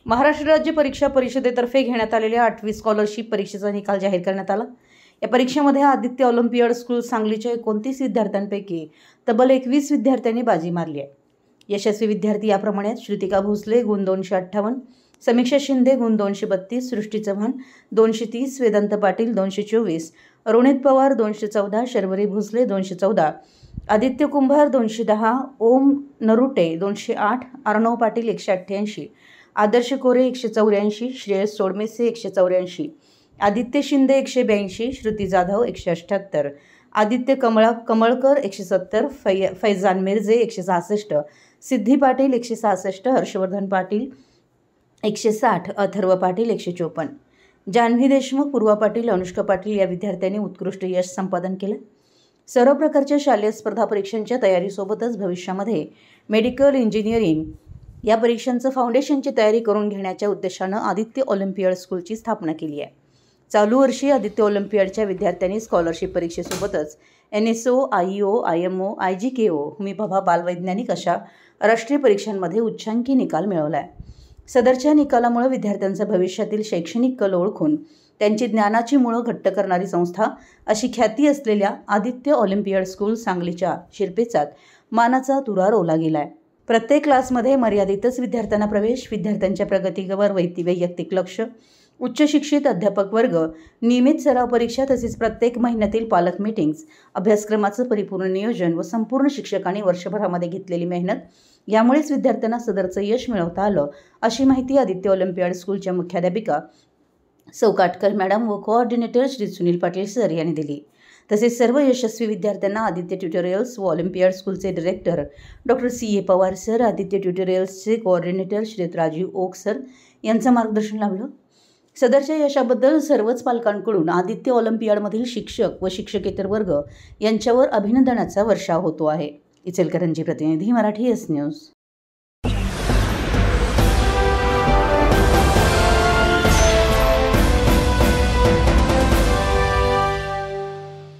महाराष्ट्र राज्य परीक्षा परिषदेतर्फे घेण्यात आलेल्या 8वी स्कॉलरशिप परीक्षेचा निकाल जाहीर करण्यात आला। या परीक्षेमध्ये आदित्य ऑलिम्पियड स्कूल सांगलीच्या 29 विद्यार्थ्यांपैकी तब्बल 21 विद्यार्थ्यांनी बाजी मारली आहे। यशस्वी विद्यार्थी याप्रमाणे श्रुतिका भोसले गुण 258, समीक्षा शिंदे गुण 232, सृष्टी चव्हाण 230, वेदांत पाटील 224, रोनित पवार 214, शर्वरी भोसले 214, आदित्य कुंभार 210, ओम नरुटे 208, अर्णव पाटील 188, आदर्श कोरे 184, श्रेयस सोडमेसे 184, आदित्य शिंदे 182, श्रुती जाधव 178, आदित्य कमळकर 170, फैजान मिर्जे 166, सिद्धी पाटील 166, हर्षवर्धन पाटील 160, अथर्व पाटील 154, जान्हवी देशमुख, पूर्वा पाटील, अनुष्का पाटील या विद्यार्थ्यांनी उत्कृष्ट यश संपादन केलं। सर्व प्रकारच्या शालेय स्पर्धा परीक्षांच्या तयारीसोबतच भविष्यामध्ये मेडिकल, इंजिनिअरिंग या परीक्षांचं फाउंडेशनची तयारी करून घेण्याच्या उद्देशानं आदित्य ऑलिम्पियड स्कूलची स्थापना केली आहे। चालू वर्षी आदित्य ऑलिम्पियडच्या विद्यार्थ्यांनी scholarship परीक्षेसोबतच NSO, IEO, IMO, IGKO, हुमीभाभा बालवैज्ञानिक अशा राष्ट्रीय परीक्षांमध्ये उच्चांकी निकाल मिळवला आहे। सदरच्या निकालामुळे विद्यार्थ्यांचा भविष्यातील शैक्षणिक कल ओळखून त्यांची ज्ञानाची मुळं घट्ट करणारी संस्था अशी ख्याती असलेल्या आदित्य ऑलिम्पियड स्कूल सांगलीच्या शिरपेचात मानाचा तुरा रोवला गेला आहे। प्रत्येक क्लासमध्ये मर्यादितच विद्यार्थ्यांना प्रवेश, विद्यार्थ्यांच्या प्रगतीवर वैयक्तिक लक्ष, उच्च शिक्षित अध्यापक वर्ग, नियमित सराव परीक्षा तसेच प्रत्येक महिन्यातील पालक मीटिंग्स, अभ्यासक्रमाचं परिपूर्ण नियोजन व संपूर्ण शिक्षकांनी वर्षभरामध्ये घेतलेली मेहनत यामुळेच विद्यार्थ्यांना सदरचं यश मिळवता आलं, अशी माहिती आदित्य ऑलिम्पियड स्कूलच्या मुख्याध्यापिका सौ काटकर मॅडम व कोऑर्डिनेटर श्री सुनील पाटील सर यांनी दिली। तसेच सर्व यशस्वी विद्यार्थ्यांना आदित्य ट्युटोरियल्स व ऑलिम्पियड स्कूलचे director doctor CA Pawar sir, Aditya ट्युटोरियल्सचे कोऑर्डिनेटर श्री राजीव ओक सर यांचं मार्गदर्शन लाभलं। सदरच्या यशाबद्दल सर्वच पालकांकडून आदित्य ऑलिम्पियडमधील शिक्षक व शिक्षकेतर वर्ग यांच्यावर अभिनंदनाचा वर्षाव होतो आहे। इचलकरंजी प्रतिनिधी, मराठी S न्यूज।